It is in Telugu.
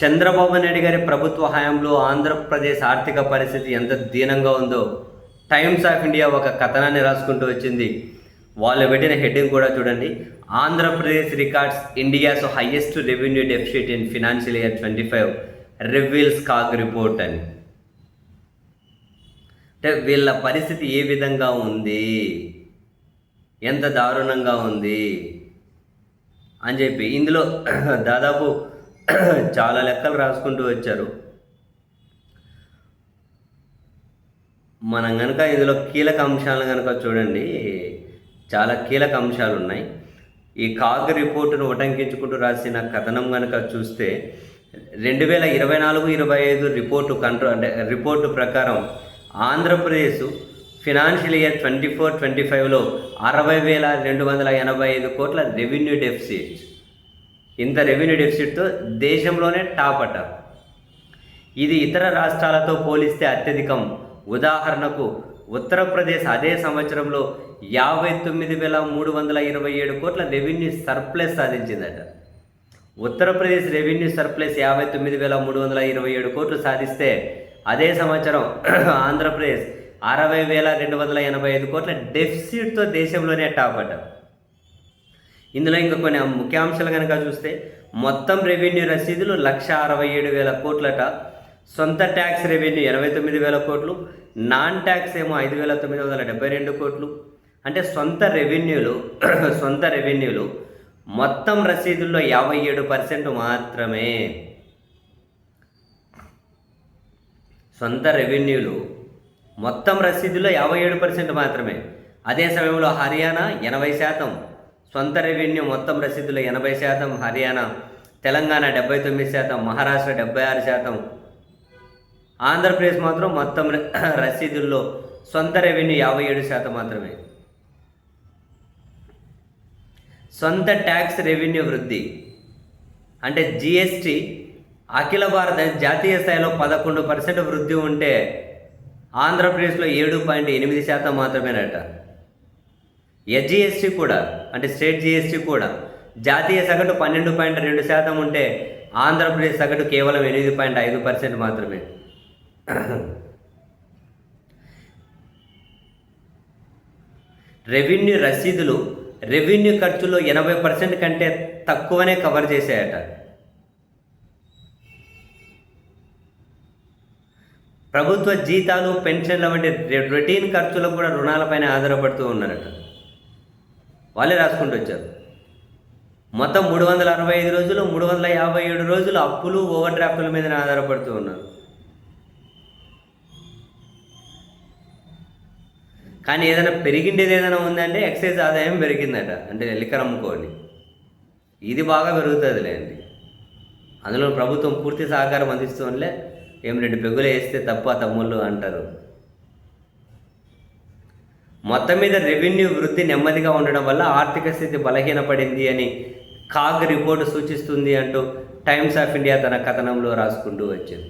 చంద్రబాబు నాయుడు గారి ప్రభుత్వ హయాంలో ఆంధ్రప్రదేశ్ ఆర్థిక పరిస్థితి ఎంత దీనంగా ఉందో టైమ్స్ ఆఫ్ ఇండియా ఒక కథనాన్ని రాసుకుంటూ వచ్చింది. వాళ్ళు పెట్టిన హెడ్డింగ్ కూడా చూడండి. Andhra Pradesh records India's highest revenue deficit in financial year 25 reveals CAG report అని. అంటే వీళ్ళ పరిస్థితి ఏ విధంగా ఉంది, ఎంత దారుణంగా ఉంది అని చెప్పి ఇందులో దాదాపు చాలా లెక్కలు రాసుకుంటూ వచ్చారు. మనం కనుక ఇందులో కీలక అంశాలను కనుక చూడండి, చాలా కీలక అంశాలు ఉన్నాయి. ఈ కాగ్ రిపోర్టును ఉటంకించుకుంటూ రాసిన కథనం కనుక చూస్తే 2024-25 రిపోర్టు ప్రకారం ఆంధ్రప్రదేశ్ ఫినాన్షియల్ ఇయర్ 24-25లో 60,285 కోట్ల రెవెన్యూ డెఫిసిట్. ఇంత రెవెన్యూ డెఫిసిట్తో దేశంలోనే టాప్ అట. ఇది ఇతర రాష్ట్రాలతో పోలిస్తే అత్యధికం. ఉదాహరణకు ఉత్తరప్రదేశ్ అదే సంవత్సరంలో 59,327 కోట్ల రెవెన్యూ సర్ప్లస్ సాధించిందట. ఉత్తరప్రదేశ్ రెవెన్యూ సర్ప్లస్ 59,327 కోట్లు సాధిస్తే అదే సంవత్సరం ఆంధ్రప్రదేశ్ 60,285 కోట్ల డెఫిసిట్తో దేశంలోనే టాప్ అట. ఇందులో ఇంకా కొన్ని ముఖ్యాంశాలు కనుక చూస్తే మొత్తం రెవెన్యూ రసీదులు 1,67,000 కోట్లట. సొంత ట్యాక్స్ రెవెన్యూ 89,000 కోట్లు, నాన్ ట్యాక్స్ ఏమో 5,972 కోట్లు. అంటే సొంత రెవెన్యూలు మొత్తం రసీదుల్లో 57% మాత్రమే. సొంత రెవెన్యూలు మొత్తం రసీదుల్లో 57% మాత్రమే. అదే సమయంలో హర్యానా 80%, సొంత రెవెన్యూ మొత్తం రసీదులో 80%, హర్యానా. తెలంగాణ 79%, మహారాష్ట్ర 76%. ఆంధ్రప్రదేశ్ మాత్రం మొత్తం రసీదుల్లో సొంత రెవెన్యూ 57% మాత్రమే. సొంత ట్యాక్స్ రెవెన్యూ వృద్ధి అంటే జిఎస్టీ అఖిల భారత జాతీయ స్థాయిలో 11% వృద్ధి ఉంటే ఆంధ్రప్రదేశ్లో 7.8% మాత్రమేనట. ఎస్జిఎస్టీ కూడా అంటే స్టేట్ జిఎస్టీ కూడా జాతీయ సగటు 12.2% ఉంటే ఆంధ్రప్రదేశ్ సగటు కేవలం 8.5% మాత్రమే. రెవెన్యూ రసీదులు రెవెన్యూ ఖర్చులో 80% కంటే తక్కువనే కవర్ చేశాయట. ప్రభుత్వ జీతాలు, పెన్షన్ల వంటి రొటీన్ ఖర్చులకు కూడా రుణాలపైన ఆధారపడుతూ ఉన్నారట. వాళ్ళే రాసుకుంటూ వచ్చారు. మొత్తం 365 రోజులు 357 రోజులు అప్పులు, ఓవర్ డ్రాఫ్టుల మీదనే ఆధారపడుతూ ఉన్నారు. కానీ ఏదైనా పెరిగిండేది ఏదైనా ఉందంటే ఎక్సైజ్ ఆదాయం పెరిగిందట, అంటే లిక్కర్ అమ్ముకోని. ఇది బాగా పెరుగుతుందిలేండి. అందులో ప్రభుత్వం పూర్తి సహకారం అందిస్తుందిలే. ఏం 2 పెగ్గులు వేస్తే తప్ప తమ్ముళ్ళు అంటారు. మొత్తం మీద రెవెన్యూ వృద్ధి నెమ్మదిగా ఉండడం వల్ల ఆర్థిక స్థితి బలహీనపడింది అని కాగ్ రిపోర్టు సూచిస్తుంది అంటూ టైమ్స్ ఆఫ్ ఇండియా తన కథనంలో రాసుకుంటూ వచ్చింది.